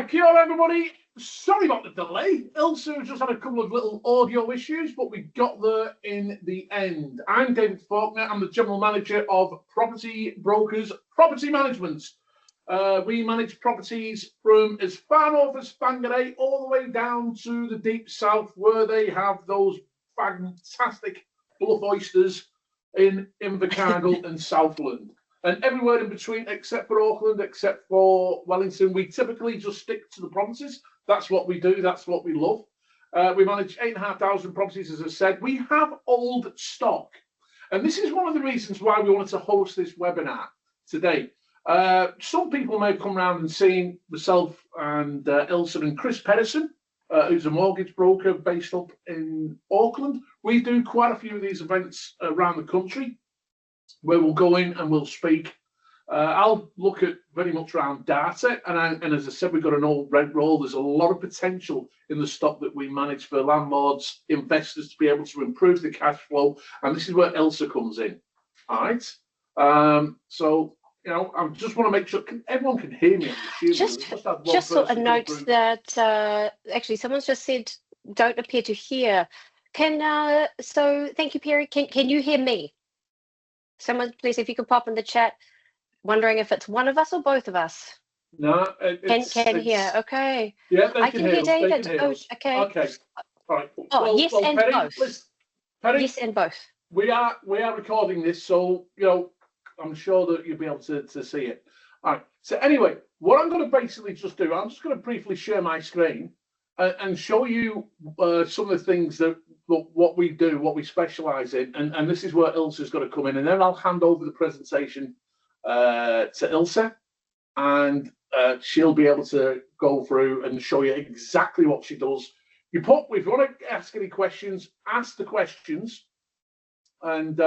Kia ora, everybody. Sorry about the delay. Ilse just had a couple of little audio issues, but we got there in the end. I'm David Faulkner. I'm the General Manager of Property Brokers Property Management. We manage properties from as far north as Whangarei all the way down to the deep south, where they have those fantastic bluff oysters in Invercargill and Southland. And everywhere in between, except for Auckland, except for Wellington, we typically just stick to the provinces. That's what we do. That's what we love. We manage 8,500 properties, as I said. We have old stock. And this is one of the reasons why we wanted to host this webinar today. Some people may have come around and seen myself and Ilse and Chris Pedersen, who's a mortgage broker based up in Auckland. We do quite a few of these events around the country, where we'll go in and we'll speak. I'll look at very much around data, and as I said, we've got an old rent roll. There's a lot of potential in the stock that we manage for landlords, investors to be able to improve the cash flow, and this is where Ilse comes in. All right. So you know, I just want to make sure everyone can hear me. Just sort of note that actually someone's just said don't appear to hear. So thank you, Perry. Can you hear me? Someone, please, if you could pop in the chat, wondering if it's one of us or both of us. No, can hear. Okay. Yeah, I can hear David. Oh, okay. Okay. All right. Oh, yes, and Perry, both. Perry, yes, and both. We are recording this, so you know, I'm sure that you'll be able to see it. All right. So anyway, what I'm going to basically just do, I'm just going to briefly share my screen and show you some of the things that what we do, what we specialize in, and this is where Ilse's got to come in, and then I'll hand over the presentation to Ilse, and she'll be able to go through and show you exactly what she does. If you want to ask any questions, ask the questions, and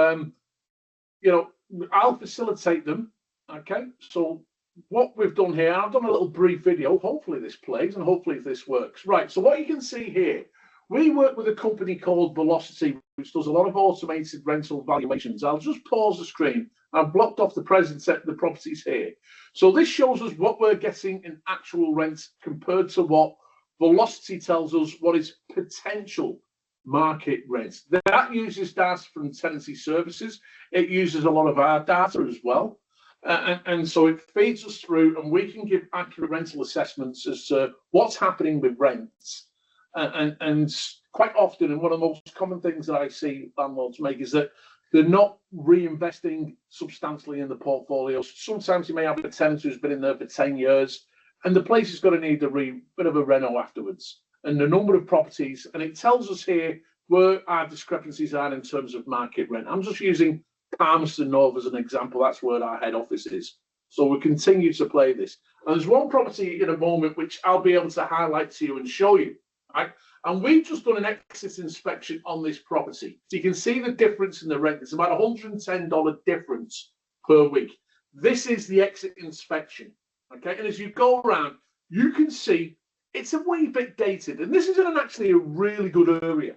you know, I'll facilitate them. Okay, so what we've done here, I've done a little brief video. Hopefully this plays and hopefully this works. Right, so what you can see here, we work with a company called Velocity, which does a lot of automated rental valuations. I'll just pause the screen. I've blocked off the properties here. So this shows us what we're getting in actual rent compared to what Velocity tells us what is potential market rent. That uses data from tenancy services. It uses a lot of our data as well. And so it feeds us through, and we can give accurate rental assessments as to what's happening with rents. And quite often, and one of the most common things that I see landlords make is that they're not reinvesting substantially in the portfolios. Sometimes you may have a tenant who's been in there for 10 years, and the place is going to need a bit of a reno afterwards. And the number of properties, and it tells us here where our discrepancies are in terms of market rent. I'm just using Palmerston North as an example. That's where our head office is. So we continue to play this. And there's one property in a moment which I'll be able to highlight to you and show you. Right? And we've just done an exit inspection on this property. So you can see the difference in the rent. It's about $110 difference per week. This is the exit inspection. Okay, and as you go around, you can see it's a wee bit dated. And this isn't actually a really good area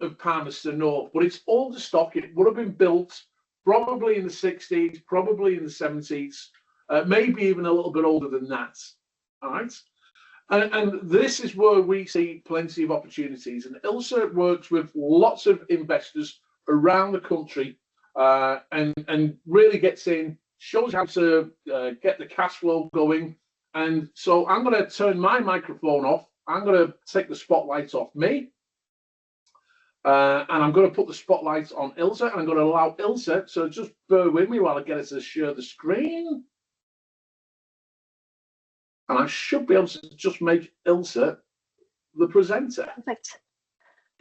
of Palmerston North, but it's older stock. It would have been built probably in the 60s, probably in the 70s, maybe even a little bit older than that. All right. And this is where we see plenty of opportunities. And Ilse works with lots of investors around the country and really gets in, shows how to get the cash flow going. And so I'm going to turn my microphone off. I'm going to take the spotlight off me. And I'm going to put the spotlight on Ilse, and I'm going to allow Ilse, so just bear with me while I get her to share the screen. And I should be able to just make Ilse the presenter. Perfect.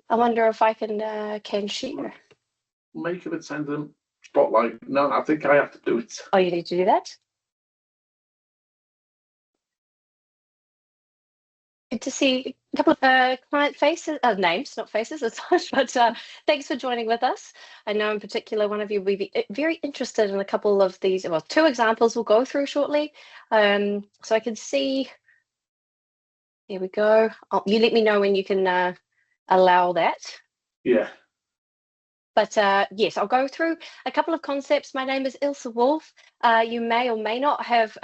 I wonder if I can share. Make an attendant spotlight. No, I think I have to do it. Oh, you need to do that? Good to see a couple of client faces, names, not faces, as such, but thanks for joining with us. I know in particular one of you will be very interested in a couple of these, well, two examples we'll go through shortly. So I can see, here we go. Oh, you let me know when you can allow that. Yeah. But yes, I'll go through a couple of concepts. My name is Ilse Wolfe. You may or may not have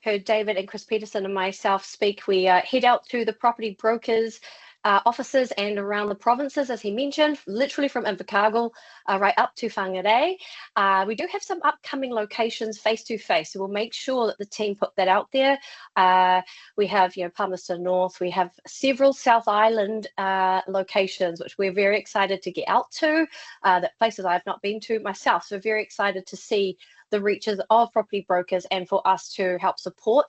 heard David and Chris Peterson and myself speak. We head out to the property brokers offices and around the provinces, as he mentioned, literally from Invercargill right up to Whangarei. We do have some upcoming locations face-to-face, so we'll make sure that the team put that out there. We have, Palmerston North. We have several South Island locations, which we're very excited to get out to, that places I've not been to myself. So very excited to see the reaches of property brokers and for us to help support.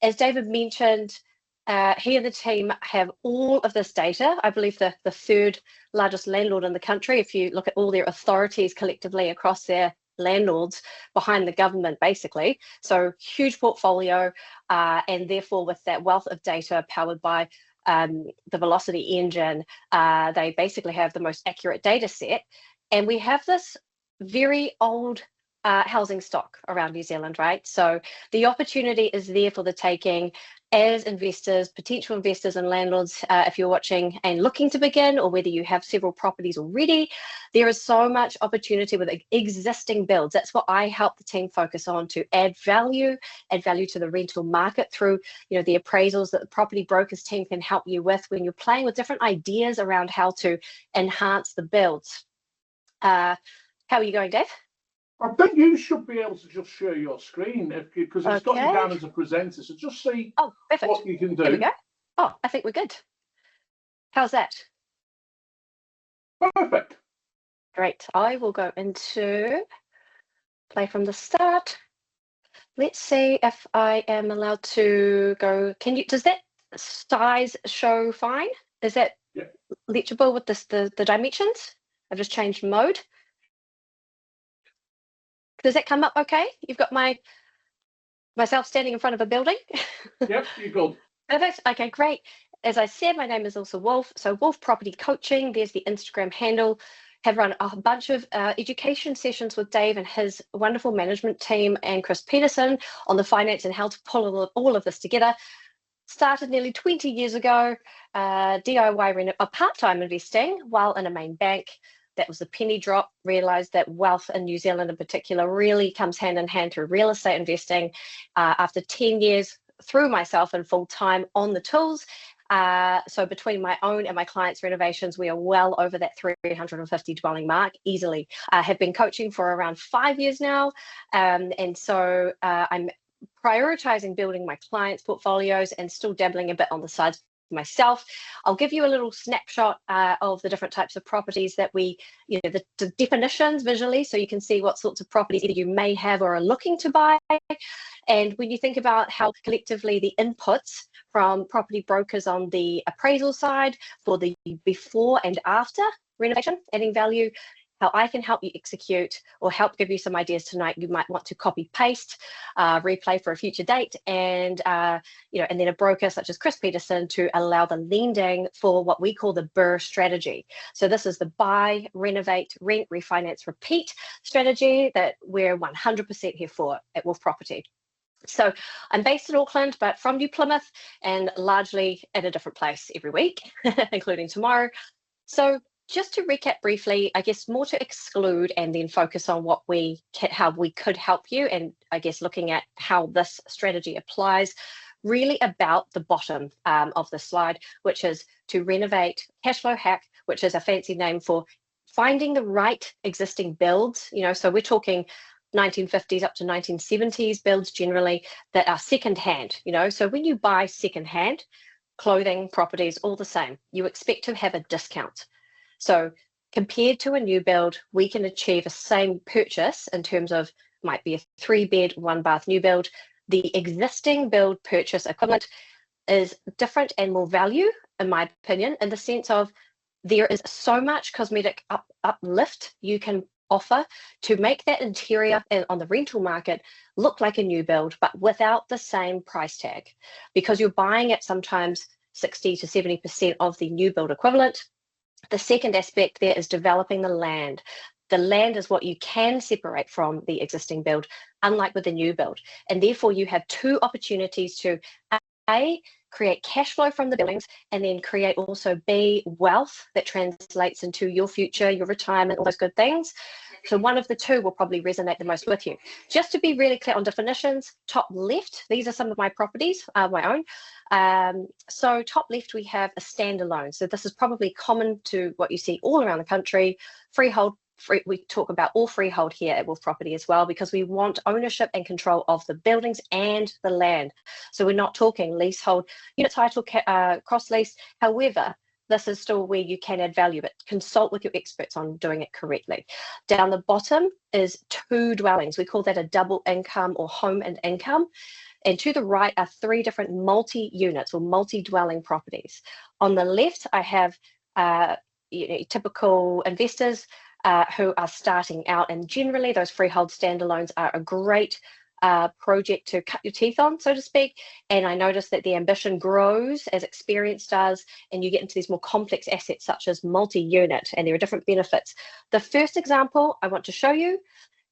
As David mentioned, he and the team have all of this data. I believe the third largest landlord in the country, if you look at all their authorities collectively across their landlords behind the government, basically. So huge portfolio, and therefore with that wealth of data powered by the Velocity engine, they basically have the most accurate data set. And we have this very old housing stock around New Zealand, right? So the opportunity is there for the taking as investors, potential investors and landlords. If you're watching and looking to begin, or whether you have several properties already, there is so much opportunity with existing builds. That's what I help the team focus on, to add value to the rental market through, the appraisals that the property brokers team can help you with when you're playing with different ideas around how to enhance the builds. How are you going, Dave? I think you should be able to just share your screen, because it's got you down as a presenter. So just see what you can do. There we go. Oh, I think we're good. How's that? Perfect. Great. I will go into play from the start. Let's see if I am allowed to go. Does that size show fine? Is that legible with the dimensions? I've just changed mode. Does that come up okay? You've got myself standing in front of a building? Yep, you're good. Perfect. Okay, great. As I said, my name is Ilse Wolfe. So Wolfe Property Coaching, there's the Instagram handle. Have run a bunch of education sessions with Dave and his wonderful management team and Chris Peterson on the finance and how to pull all of this together. Started nearly 20 years ago, DIY part-time investing while in a main bank. That was the penny drop. Realized that wealth in New Zealand in particular really comes hand in hand through real estate investing. After 10 years through myself and full-time on the tools, so between my own and my clients' renovations, we are well over that 350 dwelling mark easily. I have been coaching for around 5 years now, and so I'm prioritizing building my clients' portfolios and still dabbling a bit on the sides myself. I'll give you a little snapshot of the different types of properties that we, the definitions visually, so you can see what sorts of properties either you may have or are looking to buy. And when you think about how collectively the inputs from property brokers on the appraisal side for the before and after renovation, adding value, how I can help you execute or help give you some ideas tonight. You might want to copy paste, replay for a future date, and and then a broker such as Chris Peterson to allow the lending for what we call the BRRRR strategy. So this is the buy, renovate, rent, refinance, repeat strategy that we're 100% here for at Wolfe Property. So I'm based in Auckland, but from New Plymouth, and largely at a different place every week, including tomorrow. So just to recap briefly, I guess more to exclude and then focus on how we could help you, and I guess looking at how this strategy applies, really about the bottom of the slide, which is to renovate, cash flow hack, which is a fancy name for finding the right existing builds. So we're talking 1950s up to 1970s builds generally that are secondhand. So when you buy secondhand, clothing, properties, all the same, you expect to have a discount. So compared to a new build, we can achieve a same purchase in terms of, might be a 3-bed, 1-bath new build. The existing build purchase equivalent is different and more value, in my opinion, in the sense of there is so much cosmetic uplift you can offer to make that interior on the rental market look like a new build, but without the same price tag, because you're buying at sometimes 60 to 70% of the new build equivalent. The second aspect there is developing the land. The land is what you can separate from the existing build, unlike with the new build. And therefore you have two opportunities to A, create cash flow from the buildings, and then create also B, wealth that translates into your future, your retirement, all those good things. So one of the two will probably resonate the most with you. Just to be really clear on definitions, top left, these are some of my properties, my own. So top left, we have a standalone. So this is probably common to what you see all around the country. Freehold, we talk about all freehold here at Wolfe Property as well, because we want ownership and control of the buildings and the land. So we're not talking leasehold, unit title, cross lease. However, this is still where you can add value, but consult with your experts on doing it correctly. Down the bottom is two dwellings. We call that a double income or home and income. And to the right are three different multi-units or multi-dwelling properties. On the left, I have typical investors who are starting out, and generally those freehold standalones are a great project to cut your teeth on, so to speak. And I noticed that the ambition grows as experience does, and you get into these more complex assets such as multi-unit, and there are different benefits. The first example I want to show you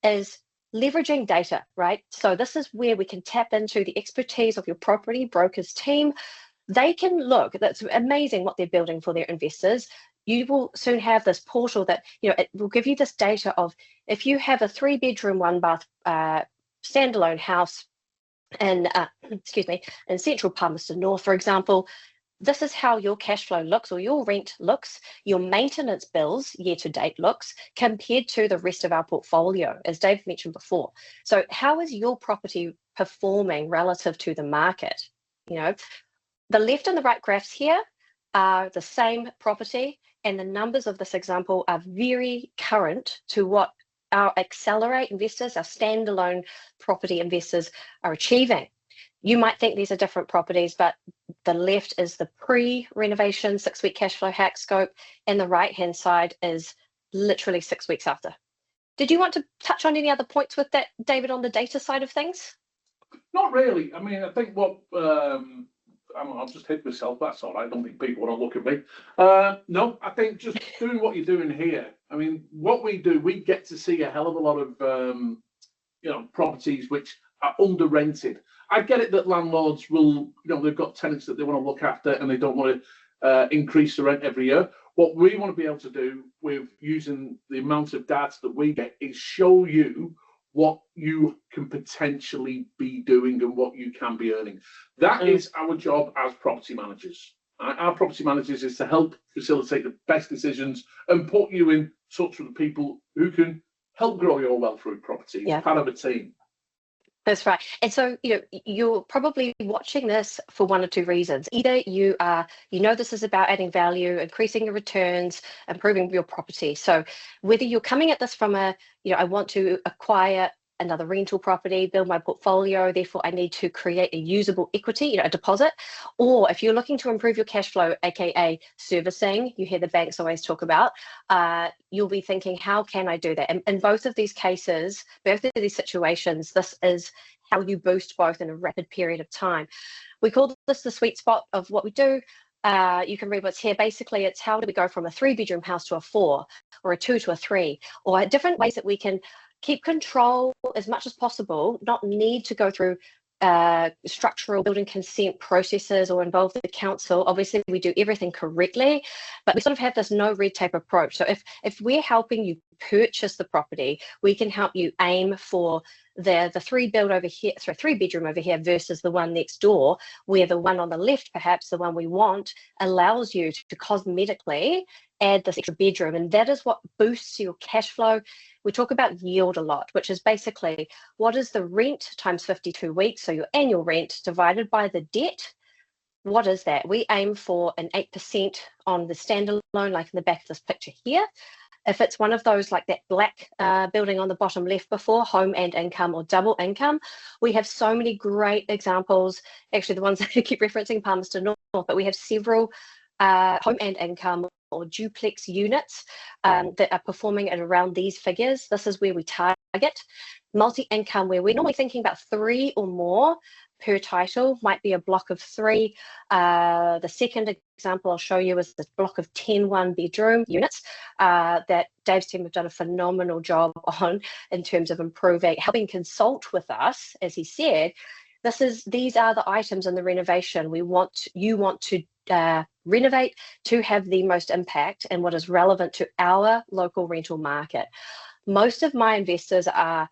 is leveraging data, right? So this is where we can tap into the expertise of your property brokers team. They can look, that's amazing what they're building for their investors. You will soon have this portal that, it will give you this data of, if you have a 3-bedroom, 1-bath standalone house in, in central Palmerston North, for example, this is how your cash flow looks, or your rent looks, your maintenance bills year to date looks, compared to the rest of our portfolio, as Dave mentioned before. So how is your property performing relative to the market? The left and the right graphs here are the same property, and the numbers of this example are very current to what our accelerate investors, our standalone property investors are achieving. You might think these are different properties, but the left is the pre-renovation 6-week cash flow hack scope, and the right-hand side is literally 6 weeks after. Did you want to touch on any other points with that, David, on the data side of things? Not really. I mean, I think what I'll just hit myself. That's all right. I don't think people want to look at me. No, I think just doing what you're doing here. I mean, what we do, we get to see a hell of a lot of properties which are under rented. I get it that landlords will, they've got tenants that they want to look after and they don't want to increase the rent every year. What we want to be able to do with using the amount of data that we get is show you what you can potentially be doing and what you can be earning. That is our job as property managers. Our property managers is to help facilitate the best decisions and put you in touch with the people who can help grow your wealth through property. Yeah. Part of a team. That's right. And so, you're probably watching this for one or two reasons. Either you are, this is about adding value, increasing your returns, improving your property. So whether you're coming at this from I want to acquire another rental property, build my portfolio, therefore I need to create a usable equity, a deposit. Or if you're looking to improve your cash flow, aka servicing, you hear the banks always talk about, you'll be thinking, how can I do that? And in both of these cases, both of these situations, this is how you boost both in a rapid period of time. We call this the sweet spot of what we do. You can read what's here. Basically, it's how do we go from a 3-bedroom house to a 4, or a 2 to a 3, or different ways that we can keep control as much as possible, not need to go through structural building consent processes or involve the council. Obviously, we do everything correctly, but we sort of have this no red tape approach. So if we're helping you purchase the property, we can help you aim for the 3-bedroom over here versus the one next door, where the one on the left, perhaps the one we want, allows you to cosmetically add this extra bedroom, and that is what boosts your cash flow. We talk about yield a lot, which is basically what is the rent times 52 weeks, so your annual rent divided by the debt. What is that? We aim for an 8% on the standalone, like in the back of this picture here. If it's one of those like that black building on the bottom left before, home and income or double income, we have so many great examples. Actually, the ones that I keep referencing, Palmerston North, but we have several home and income or duplex units that are performing at around these figures. This is where we target. Multi-income, where we're normally thinking about 3 or more per title, might be a block of 3. The second example I'll show you is this block of 10 1-bedroom units that Dave's team have done a phenomenal job on in terms of improving, helping consult with us, as he said, These are the items in the renovation you want to renovate to have the most impact and what is relevant to our local rental market. Most of my investors are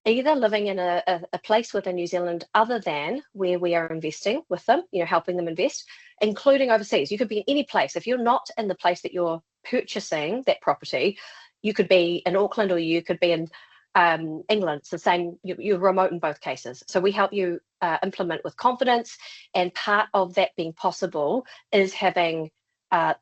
either living in a place within New Zealand other than where we are investing with them, helping them invest, including overseas. You could be in any place. If you're not in the place that you're purchasing that property, you could be in Auckland or you could be in England. It's the same, you're remote in both cases. So we help you implement with confidence. And part of that being possible is having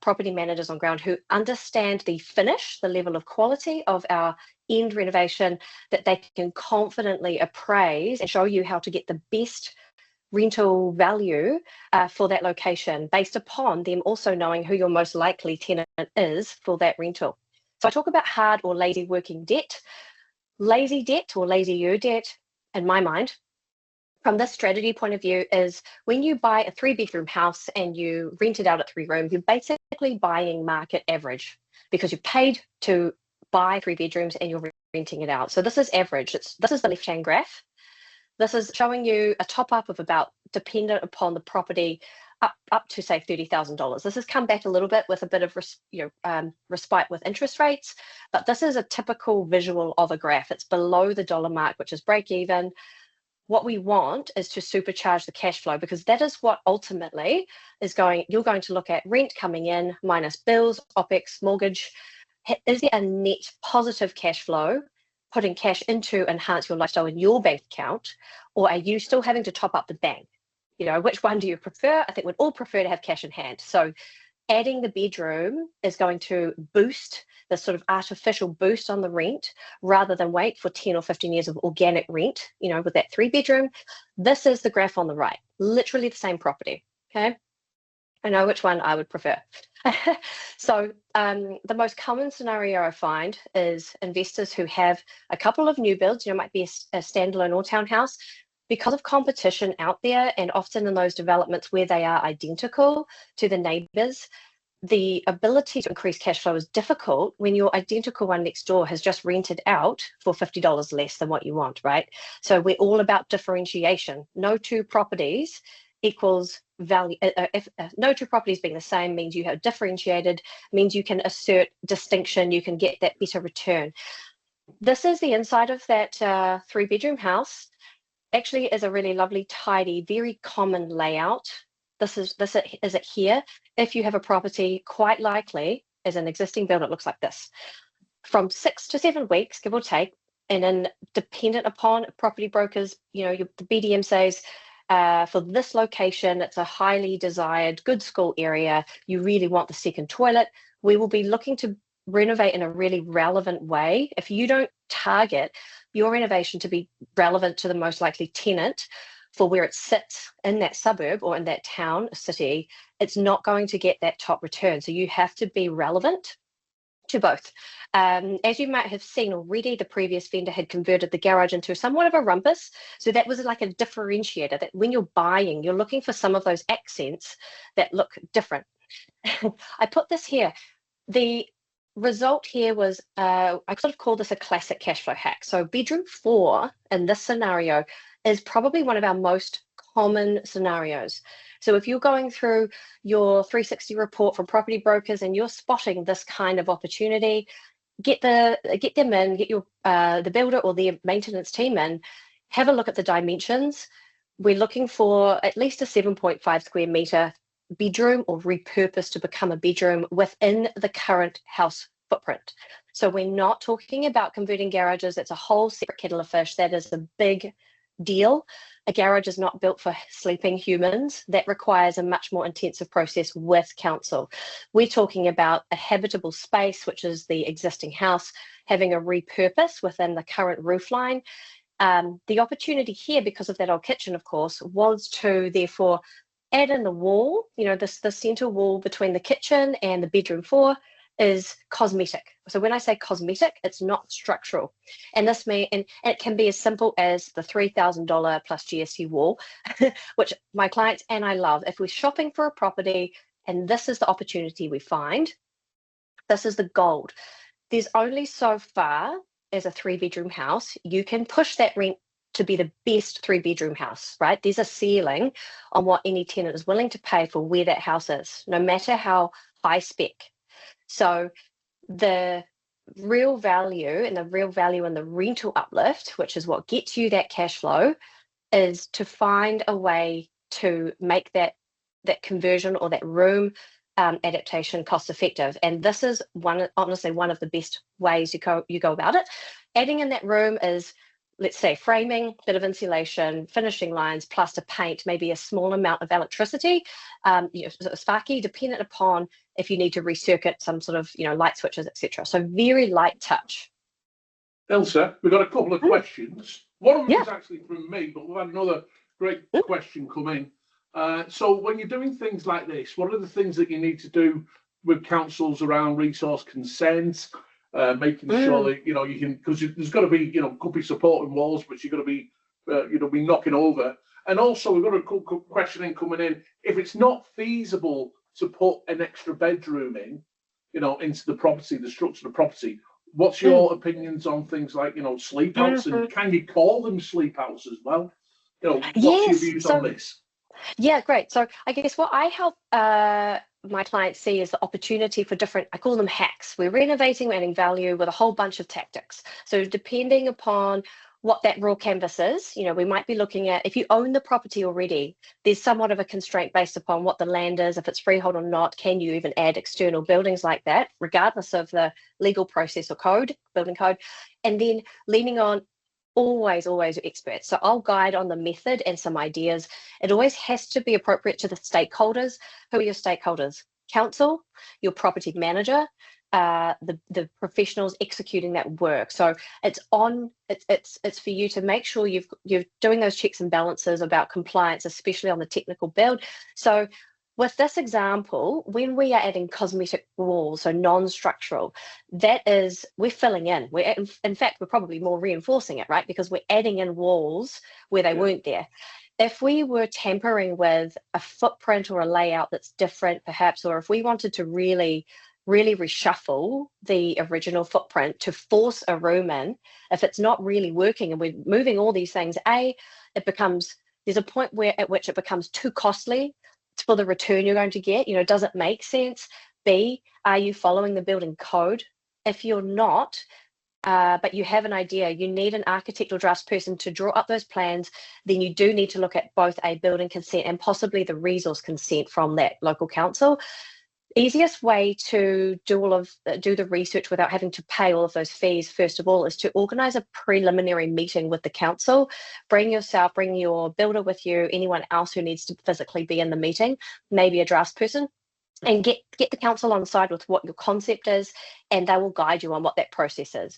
property managers on ground who understand the finish, the level of quality of our end renovation, that they can confidently appraise and show you how to get the best rental value for that location based upon them also knowing who your most likely tenant is for that rental. So I talk about hard or lazy working debt. Lazy debt or lazy debt, in my mind, from this strategy point of view, is when you buy a 3-bedroom house and you rent it out at 3 rooms, you're basically buying market average because you paid to buy 3 bedrooms and you're renting it out. So this is average. This is the left-hand graph. This is showing you a top up of about, dependent upon the property, up to say $30,000. This has come back a little bit with a bit of respite with interest rates, but this is a typical visual of a graph. It's below the dollar mark, which is break even. What we want is to supercharge the cash flow, because that is what ultimately is you're going to look at rent coming in minus bills, OPEX, mortgage. Is there a net positive cash flow, putting cash into enhance your lifestyle in your bank account, or are you still having to top up the bank? Which one do you prefer? I think we'd all prefer to have cash in hand. So adding the bedroom is going to boost the sort of artificial boost on the rent rather than wait for 10 or 15 years of organic rent, with that 3-bedroom. This is the graph on the right, literally the same property. Okay. I know which one I would prefer. So the most common scenario I find is investors who have a couple of new builds, might be a standalone or townhouse. Because of competition out there, and often in those developments where they are identical to the neighbours, the ability to increase cash flow is difficult when your identical one next door has just rented out for $50 less than what you want, right? So we're all about differentiation. No two properties equals value. No two properties being the same means you have differentiated, means you can assert distinction, you can get that better return. This is the inside of that 3-bedroom house. Actually is a really lovely, tidy, very common layout. This is it here. If you have a property, quite likely as an existing build, it looks like this. From 6 to 7 weeks, give or take, and then dependent upon property brokers, the BDM says for this location, it's a highly desired, good school area. You really want the second toilet. We will be looking to renovate in a really relevant way. If you don't target your renovation to be relevant to the most likely tenant for where it sits in that suburb or in that town, city, it's not going to get that top return. So you have to be relevant to both. As you might have seen already, the previous vendor had converted the garage into somewhat of a rumpus. So that was like a differentiator, that when you're buying, you're looking for some of those accents that look different. I put this here. The result here was, I sort of call this a classic cash flow hack. So bedroom 4 in this scenario is probably one of our most common scenarios. So if you're going through your 360 report from property brokers and you're spotting this kind of opportunity, get them in, get your the builder or the maintenance team in, have a look at the dimensions. We're looking for at least a 7.5 square meter bedroom or repurposed to become a bedroom within the current house footprint. So we're not talking about converting garages. It's a whole separate kettle of fish. That is a big deal. A garage is not built for sleeping humans. That requires a much more intensive process with council. We're talking about a habitable space, which is the existing house, having a repurpose within the current roofline. The opportunity here, because of that old kitchen, of course, was to therefore add in the wall, the center wall between the kitchen and the bedroom 4 is cosmetic. So when I say cosmetic, it's not structural. And it can be as simple as the $3,000 plus GST wall, which my clients and I love. If we're shopping for a property and this is the opportunity we find, this is the gold. There's only so far as a 3-bedroom house you can push that rent to be the best 3-bedroom house, right? There's a ceiling on what any tenant is willing to pay for where that house is, no matter how high spec. So the real value in the rental uplift, which is what gets you that cash flow, is to find a way to make that conversion or that room adaptation cost effective. And this is honestly one of the best ways you go about it. Adding in that room is, let's say, framing, bit of insulation, finishing lines, plaster paint, maybe a small amount of electricity, sparky, dependent upon if you need to recircuit some sort of, light switches, etc. So very light touch. Ilse, we've got a couple of questions. One of them is actually from me, but we've had another great question come in. So when you're doing things like this, what are the things that you need to do with councils around resource consent, making sure that, you can, because there's got to be, could be supporting walls, but you've got to be, be knocking over. And also we've got a question coming in, if it's not feasible to put an extra bedroom in, into the property, the structure of the property, what's your opinions on things like, sleep outs, and can you call them sleep outs as well? What's your views on this? Yeah, great. So I guess what I help my clients see is the opportunity for different, I call them hacks. We're renovating, we're adding value with a whole bunch of tactics. So depending upon what that raw canvas is, we might be looking at, if you own the property already, there's somewhat of a constraint based upon what the land is, if it's freehold or not. Can you even add external buildings like that, regardless of the legal process or building code? And then leaning on always your experts. So I'll guide on the method and some ideas. It always has to be appropriate to the stakeholders. Who are your stakeholders? Council, your property manager, the professionals executing that work. So it's for you to make sure you're doing those checks and balances about compliance, especially on the technical build. So with this example, when we are adding cosmetic walls, so non-structural, we're filling in. In fact, we're probably more reinforcing it, right? Because we're adding in walls where they weren't there. If we were tampering with a footprint or a layout that's different, perhaps, or if we wanted to really reshuffle the original footprint to force a room in, if it's not really working and we're moving all these things, there's a point at which it becomes too costly for the return you're going to get. Does it make sense? B, are you following the building code? If you're not, but you have an idea, you need an architect or draftsperson to draw up those plans, then you do need to look at both a building consent and possibly the resource consent from that local council. Easiest way to do the research without having to pay all of those fees, first of all, is to organise a preliminary meeting with the council. Bring your builder with you, anyone else who needs to physically be in the meeting, maybe a draftsperson, and get the council on side with what your concept is, and they will guide you on what that process is.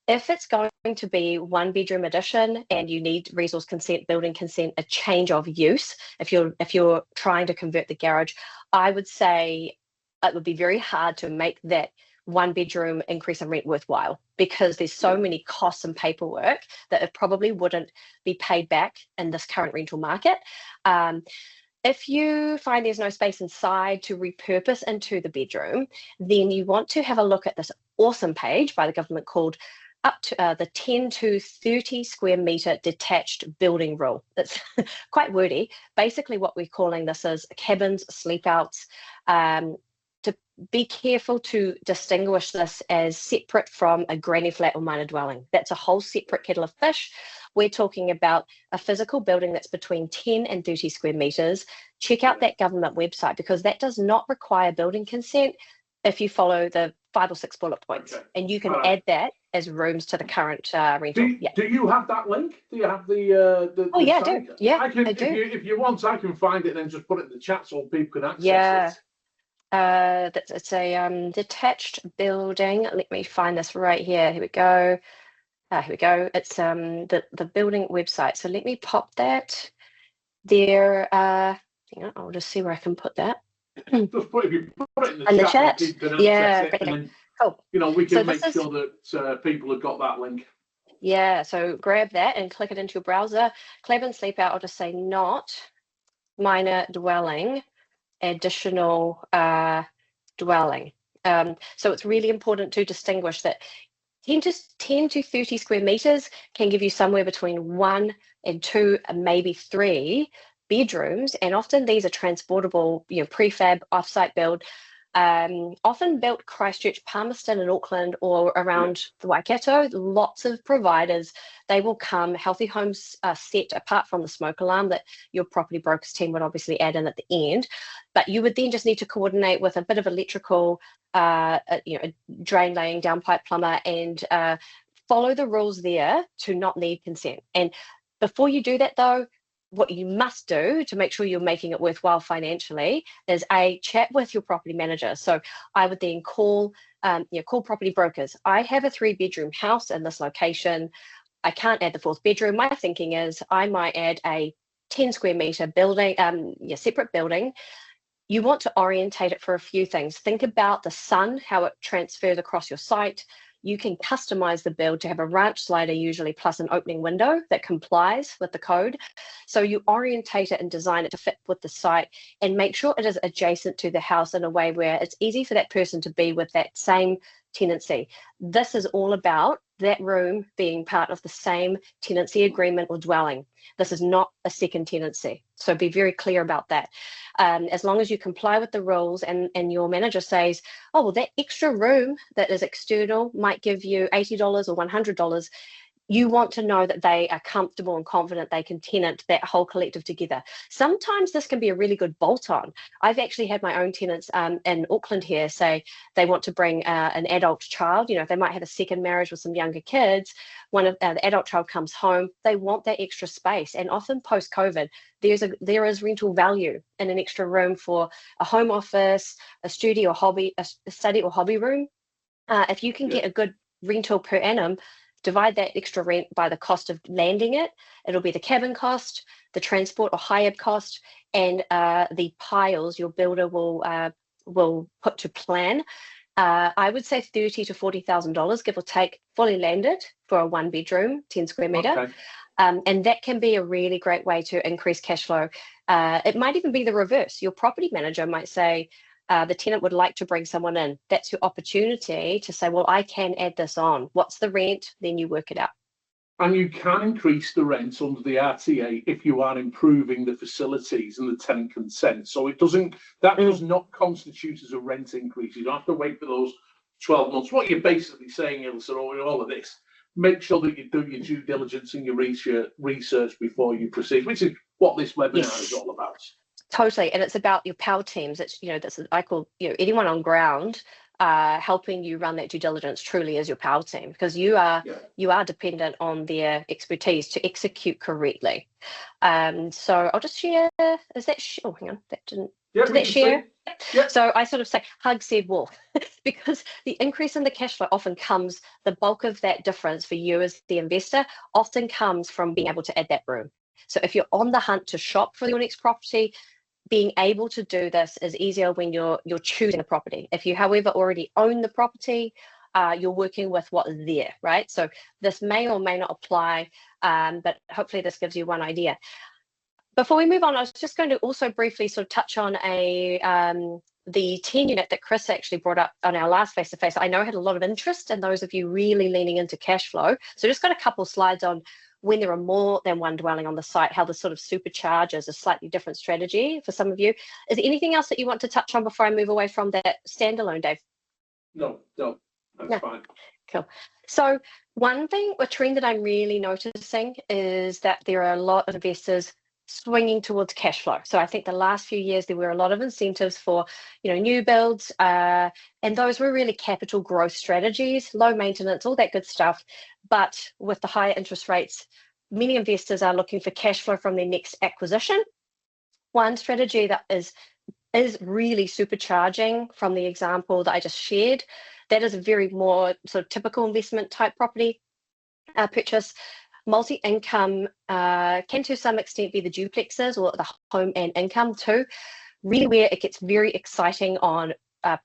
If it's going to be 1-bedroom addition and you need resource consent, building consent, a change of use, if you're trying to convert the garage, I would say it would be very hard to make that 1-bedroom increase in rent worthwhile, because there's so many costs and paperwork that it probably wouldn't be paid back in this current rental market. If you find there's no space inside to repurpose into the bedroom, then you want to have a look at this awesome page by the government called up to the 10 to 30 square metre detached building rule. It's quite wordy. Basically what we're calling this is cabins, sleep outs. To be careful to distinguish this as separate from a granny flat or minor dwelling. That's a whole separate kettle of fish. We're talking about a physical building that's between 10 and 30 square metres. Check out that government website, because that does not require building consent if you follow the 5 or 6 bullet points. Okay. And you can add that as rooms to the current rental. Do you have that link? Do you have the Oh, yeah, site? I do. Yeah, I do. If you want, I can find it and then just put it in the chat so people can access it. It's a detached building. Let me find this right here. Here we go. Here we go. It's the building website. So let me pop that there. Hang on, I'll just see where I can put that. Just if you put it in the chat. Yeah, then, cool. We can make sure that people have got that link. Yeah, so grab that and click it into your browser. Cabin sleep out, I'll just say not minor dwelling, additional dwelling. So it's really important to distinguish that 10 to 30 square meters can give you somewhere between 1 and 2 and maybe 3 bedrooms, and often these are transportable, prefab, offsite build, often built Christchurch, Palmerston and Auckland or around the Waikato. Lots of providers, they will come, healthy homes set apart from the smoke alarm that your property brokers team would obviously add in at the end. But you would then just need to coordinate with a bit of electrical, a drain laying, downpipe plumber, and follow the rules there to not need consent. And before you do that though, what you must do to make sure you're making it worthwhile financially is chat with your property manager. So I would then call property brokers. I have a 3-bedroom house in this location. I can't add the 4th bedroom. My thinking is I might add a 10 square meter building, separate building. You want to orientate it for a few things. Think about the sun, how it transfers across your site. You can customize the build to have a ranch slider usually plus an opening window that complies with the code. So you orientate it and design it to fit with the site and make sure it is adjacent to the house in a way where it's easy for that person to be with that same tenancy. This is all about that room being part of the same tenancy agreement or dwelling. This is not a second tenancy. So be very clear about that. As long as you comply with the rules and your manager says, oh, well, that extra room that is external might give you $80 or $100, you want to know that they are comfortable and confident they can tenant that whole collective together. Sometimes this can be a really good bolt-on. I've actually had my own tenants in Auckland here say they want to bring an adult child. They might have a second marriage with some younger kids. One of the adult child comes home. They want that extra space, and often post-COVID, there is rental value in an extra room for a home office, a studio, a study or hobby room. If you can get a good rental per annum, divide that extra rent by the cost of landing it. It'll be the cabin cost, the transport or hired cost, and the piles your builder will put to plan. I would say $30,000 to $40,000, give or take, fully landed for a 1-bedroom, 10 square meter. Okay. And that can be a really great way to increase cash flow. It might even be the reverse. Your property manager might say, the tenant would like to bring someone in. That's your opportunity to say, well, I can add this on. What's the rent? Then you work it out. And you can increase the rent under the RTA if you are improving the facilities and the tenant consent. So that does not constitute as a rent increase. You don't have to wait for those 12 months. What you're basically saying, Ilse, all of this, make sure that you do your due diligence and your research before you proceed, which is what this webinar is all about. Totally, and it's about your PAL teams. It's that's I call anyone on ground helping you run that due diligence truly is your PAL team, because you are dependent on their expertise to execute correctly. So I'll just share. Is that? Oh, hang on, that didn't. Did that share? Yeah. So I sort of say, hug said Wolf, because the increase in the cash flow often comes, the bulk of that difference for you as the investor often comes from being able to add that room. So if you're on the hunt to shop for your next property, being able to do this is easier when you're choosing a property. If you, however, already own the property, you're working with what is there, right? So this may or may not apply, but hopefully this gives you one idea. Before we move on, I was just going to also briefly sort of touch on the 10 unit that Chris actually brought up on our last face-to-face. I know had a lot of interest in those of you really leaning into cash flow. So just got a couple slides on when there are more than one dwelling on the site, how this sort of supercharges a slightly different strategy for some of you. Is there anything else that you want to touch on before I move away from that standalone, Dave? No, that's fine. Cool. So one thing, a trend that I'm really noticing is that there are a lot of investors swinging towards cash flow. So I think the last few years there were a lot of incentives for new builds, and those were really capital growth strategies, low maintenance, all that good stuff. But with the higher interest rates, many investors are looking for cash flow from their next acquisition. One strategy that is really supercharging, from the example that I just shared, that is a very more sort of typical investment type property purchase. Multi-income can to some extent be the duplexes or the home and income too, really where it gets very exciting on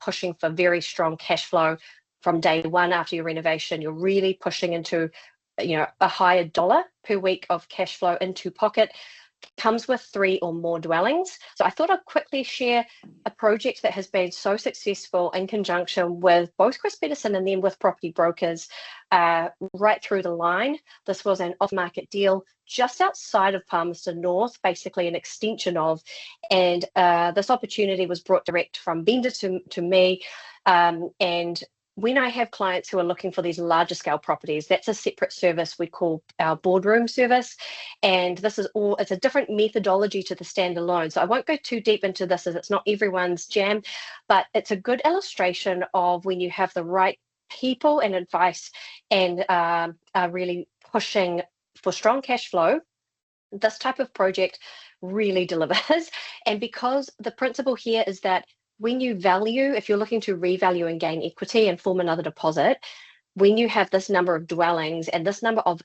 pushing for very strong cash flow from day one after your renovation. You're really pushing into a higher dollar per week of cash flow into pocket. comes with 3 or more dwellings. So I thought I'd quickly share a project that has been so successful in conjunction with both Chris Peterson and then with property brokers right through the line. This was an off-market deal just outside of Palmerston North, basically an extension of, and this opportunity was brought direct from vendor to me. And when I have clients who are looking for these larger scale properties, that's a separate service we call our boardroom service. And this is it's a different methodology to the standalone. So I won't go too deep into this as it's not everyone's jam, but it's a good illustration of when you have the right people and advice and are really pushing for strong cash flow, this type of project really delivers. And because the principle here is that when you value, if you're looking to revalue and gain equity and form another deposit, when you have this number of dwellings and this number of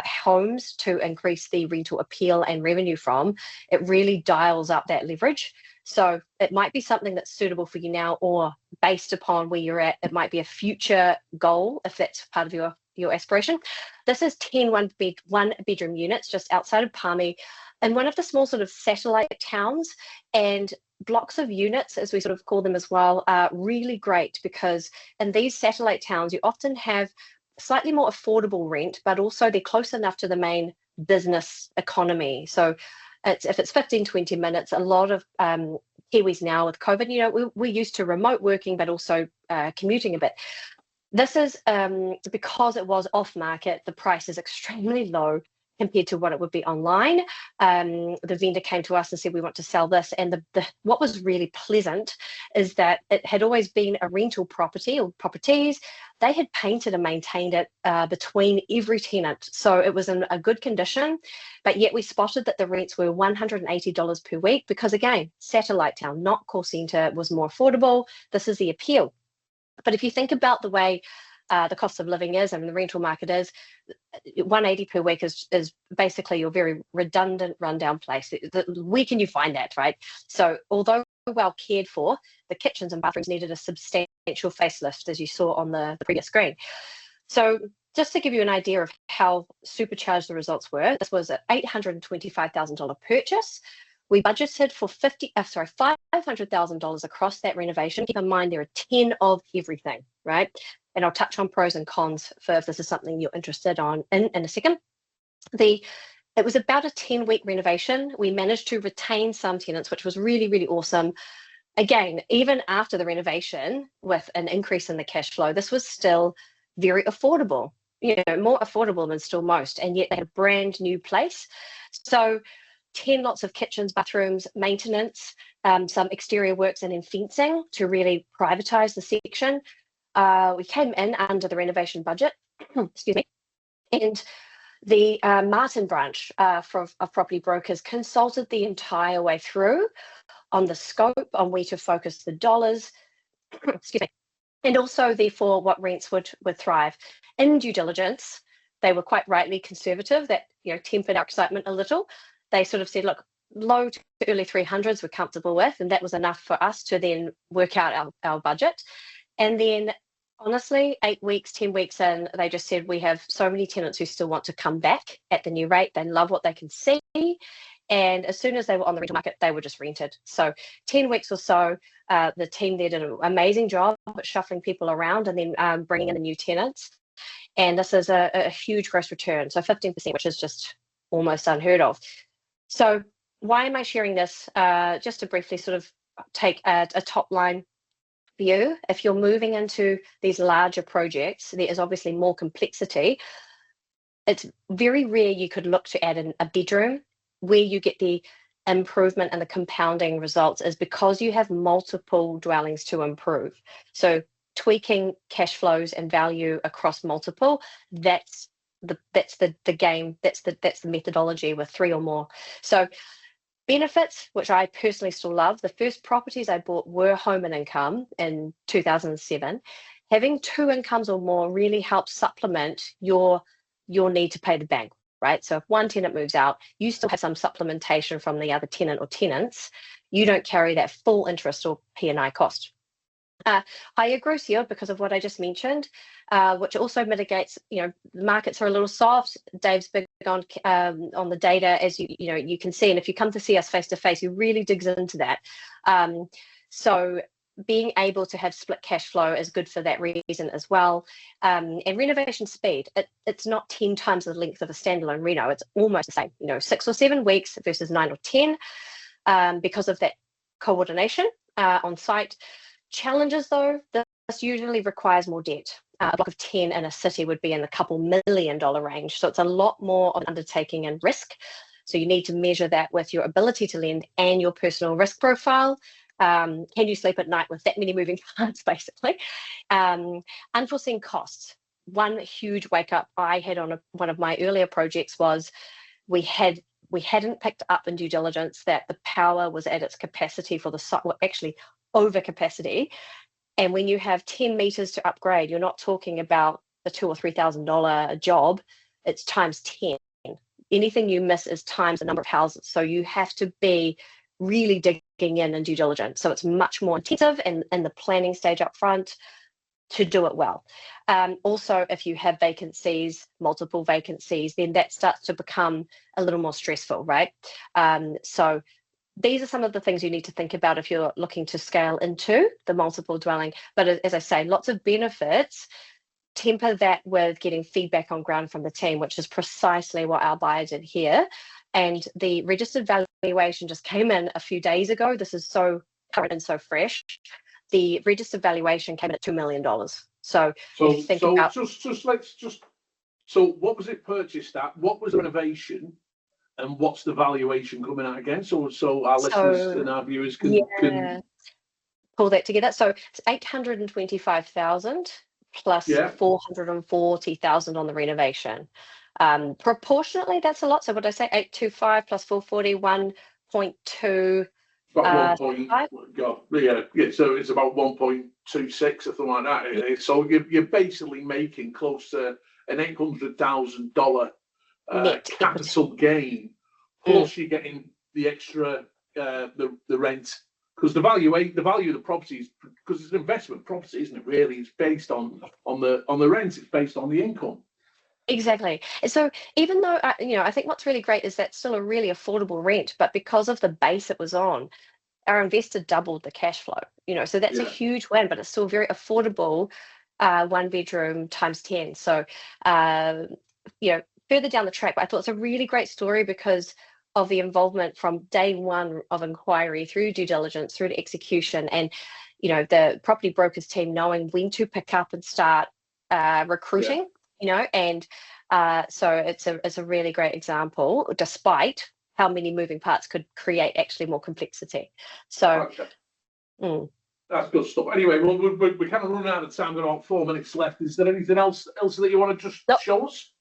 homes to increase the rental appeal and revenue from, it really dials up that leverage. So it might be something that's suitable for you now, or based upon where you're at, it might be a future goal if that's part of your aspiration. This is 10 one-bedroom units just outside of Palmy in one of the small sort of satellite towns, and blocks of units, as we sort of call them as well, are really great because in these satellite towns, you often have slightly more affordable rent, but also they're close enough to the main business economy. So if it's 15, 20 minutes, a lot of Kiwis now with COVID, you know, we're used to remote working, but also commuting a bit. This is because it was off market, the price is extremely low compared to what it would be online. The vendor came to us and said, we want to sell this. And what was really pleasant is that it had always been a rental property or properties. They had painted and maintained it between every tenant. So it was in a good condition, but yet we spotted that the rents were $180 per week because, again, satellite town, not call centre, was more affordable. This is the appeal. But if you think about the way the cost of living is and the rental market is, 180 per week is basically your very redundant rundown place. Where can you find that, right? So although well cared for, the kitchens and bathrooms needed a substantial facelift, as you saw on the previous screen. So just to give you an idea of how supercharged the results were, this was an $825,000 purchase. We budgeted for $500,000 across that renovation. Keep in mind, there are 10 of everything, right? And I'll touch on pros and cons for if this is something you're interested in a second. It was about a 10-week renovation. We managed to retain some tenants, which was really, really awesome. Again, even after the renovation, with an increase in the cash flow, this was still very affordable, you know, more affordable than still most, and yet they had a brand new place. So 10 lots of kitchens, bathrooms, maintenance, some exterior works and then fencing to really privatize the section. We came in under the renovation budget, excuse me, and the Martin branch of property brokers consulted the entire way through on the scope, on where to focus the dollars, excuse me, and also therefore what rents would thrive. In due diligence, they were quite rightly conservative, that, you know, tempered our excitement a little. They sort of said, look, low to early 300s we're comfortable with, and that was enough for us to then work out our budget. And then honestly, 8 weeks, 10 weeks in, they just said, we have so many tenants who still want to come back at the new rate. They love what they can see. And as soon as they were on the rental market, they were just rented. So 10 weeks or so, the team there did an amazing job at shuffling people around and then bringing in the new tenants. And this is a huge gross return. So 15%, which is just almost unheard of. So why am I sharing this? Just to briefly sort of take a top line view. If you're moving into these larger projects, there is obviously more complexity. It's very rare you could look to add in a bedroom. Where you get the improvement and the compounding results is because you have multiple dwellings to improve. So tweaking cash flows and value across multiple, that's the game, that's the methodology with 3 or more. So benefits, which I personally still love, the first properties I bought were home and income in 2007. Having 2 incomes or more really helps supplement your need to pay the bank, right? So if one tenant moves out, you still have some supplementation from the other tenant or tenants. You don't carry that full interest or P&I cost. Higher gross yield because of what I just mentioned, which also mitigates, the markets are a little soft. Dave's big on the data, as you can see, and if you come to see us face to face, he really digs into that. So being able to have split cash flow is good for that reason as well. And renovation speed, it's not 10 times the length of a standalone reno. It's almost the same, 6 or 7 weeks versus 9 or 10, because of that coordination on site. Challenges though, this usually requires more debt. A block of 10 in a city would be in the couple $1 million range. So it's a lot more of an undertaking and risk. So you need to measure that with your ability to lend and your personal risk profile. Can you sleep at night with that many moving parts, basically? Unforeseen costs. One huge wake up I had on one of my earlier projects was we hadn't picked up in due diligence that the power was at its capacity for the site, well, actually over capacity. And when you have 10 meters to upgrade, you're not talking about the $2,000 or $3,000 job, it's times 10. Anything you miss is times the number of houses. So you have to be really digging in due diligence. So it's much more intensive in the planning stage up front to do it well. Also, if you have vacancies, multiple vacancies, then that starts to become a little more stressful, right? So these are some of the things you need to think about if you're looking to scale into the multiple dwelling. But as I say, lots of benefits. Temper that with getting feedback on ground from the team, which is precisely what our buyer did here. And the registered valuation just came in a few days ago. This is so current and so fresh. The registered valuation came in at $2 million. So if you think about, so what was it purchased at? What was the renovation? And what's the valuation coming out again? So our listeners and our viewers can pull that together. So it's 825,000 plus 440,000 on the renovation. Proportionately, that's a lot. So what did I say? 825 plus 440, 1.2. About 1.5. Yeah. So it's about 1.26 or something like that. So you're basically making close to an $800,000 capital gain, plus you're getting the extra the rent, because the value of the property is, because it's an investment property, isn't it? Really, it's based on the rent. It's based on the income. Exactly. So even though I think what's really great is that's still a really affordable rent, but because of the base it was on, our investor doubled the cash flow. So that's a huge win, but it's still very affordable. 1 bedroom times 10. So further down the track, but I thought it's a really great story because of the involvement from day one of inquiry through due diligence through to execution, and the property brokers team knowing when to pick up and start recruiting. And so it's a really great example, despite how many moving parts could create actually more complexity. So that's good stuff. Anyway, well, we're kind of running out of time. We've got about 4 minutes left. Is there anything else that you want to just show us?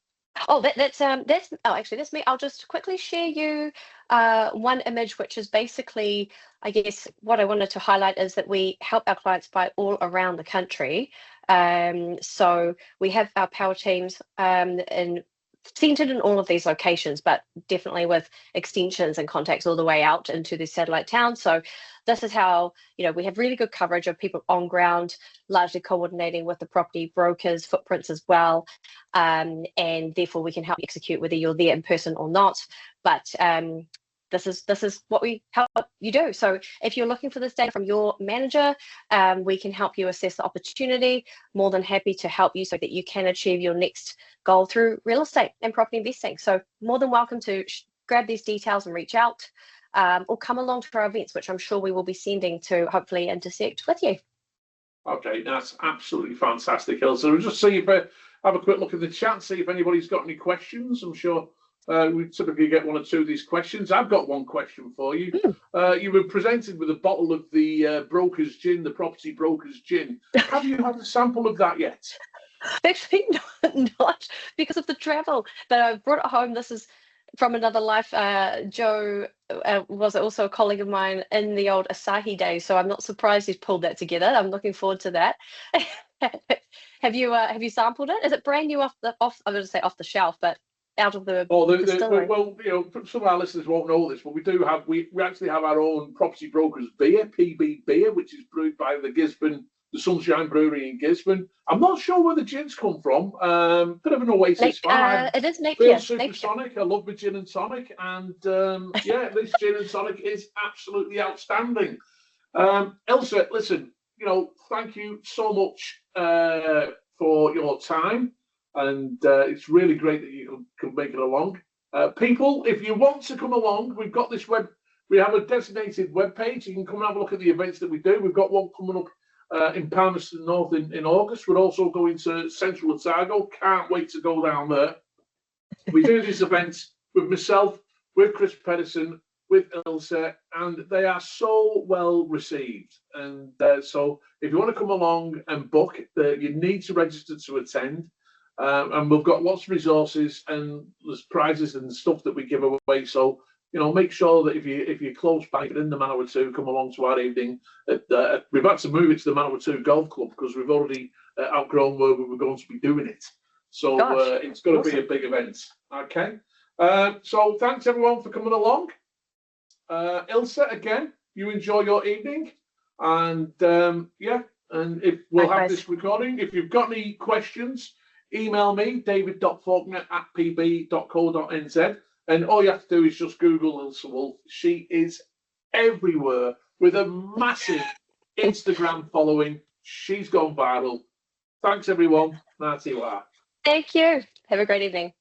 Oh, that's actually that's me. I'll just quickly share you one image, which is basically, I guess, what I wanted to highlight is that we help our clients buy all around the country. So we have our power teams centered in all of these locations, but definitely with extensions and contacts all the way out into the satellite towns. So this is how, we have really good coverage of people on ground, largely coordinating with the property brokers' footprints as well. And therefore we can help you execute whether you're there in person or not. But this is what we help you do. So if you're looking for this data from your manager, we can help you assess the opportunity. More than happy to help you so that you can achieve your next goal through real estate and property investing. So more than welcome to grab these details and reach out, or come along to our events, which I'm sure we will be sending to hopefully intersect with you. Okay, that's absolutely fantastic, Ilse. We'll just see if have a quick look at the chat, see if anybody's got any questions. I'm sure we typically get 1 or 2 of these questions. I've got one question for you. You were presented with a bottle of the broker's gin, the property broker's gin. Have you had a sample of that yet? Actually, not because of the travel, but I've brought it home. This is from another life. Joe was also a colleague of mine in the old Asahi days, so I'm not surprised he's pulled that together. I'm looking forward to that. Have you sampled it? Is it brand new off I'm going to say off the shelf, but out of the distillery? Well, some of our listeners won't know this, but we actually have our own property brokers beer, PB beer, which is brewed by the Gisborne the Sunshine Brewery in Gisborne. I'm not sure where the gins come from. Bit of an Oasis fan. It is Feel Napier. supersonic. I love my gin and tonic, and yeah, this gin and tonic is absolutely outstanding. Ilse, listen, thank you so much for your time, and it's really great that you can make it along. People, if you want to come along, we've got this we have a designated web page. You can come and have a look at the events that we do. We've got one coming up in Palmerston North in August. We're also going to Central Otago. Can't wait to go down there. We do these events with myself, with Chris Pedersen, with Ilse, and they are so well received. And so if you want to come along and book, you need to register to attend. And we've got lots of resources, and there's prizes and stuff that we give away. So, make sure that if you're close by, you're in the Manawatu, come along to our evening. We've had to move it to the Manawatu Golf Club because we've already outgrown where we were going to be doing it. So it's going to be a big event. Okay. So thanks everyone for coming along. Ilse, again, you enjoy your evening, and yeah, and if we'll have this recording. If you've got any questions, email me, david.faulkner@pb.co.nz, and all you have to do is just Google Ilse Wolfe. She is everywhere with a massive Instagram following. She's gone viral. Thanks everyone. Nati wa. Thank you. Have a great evening.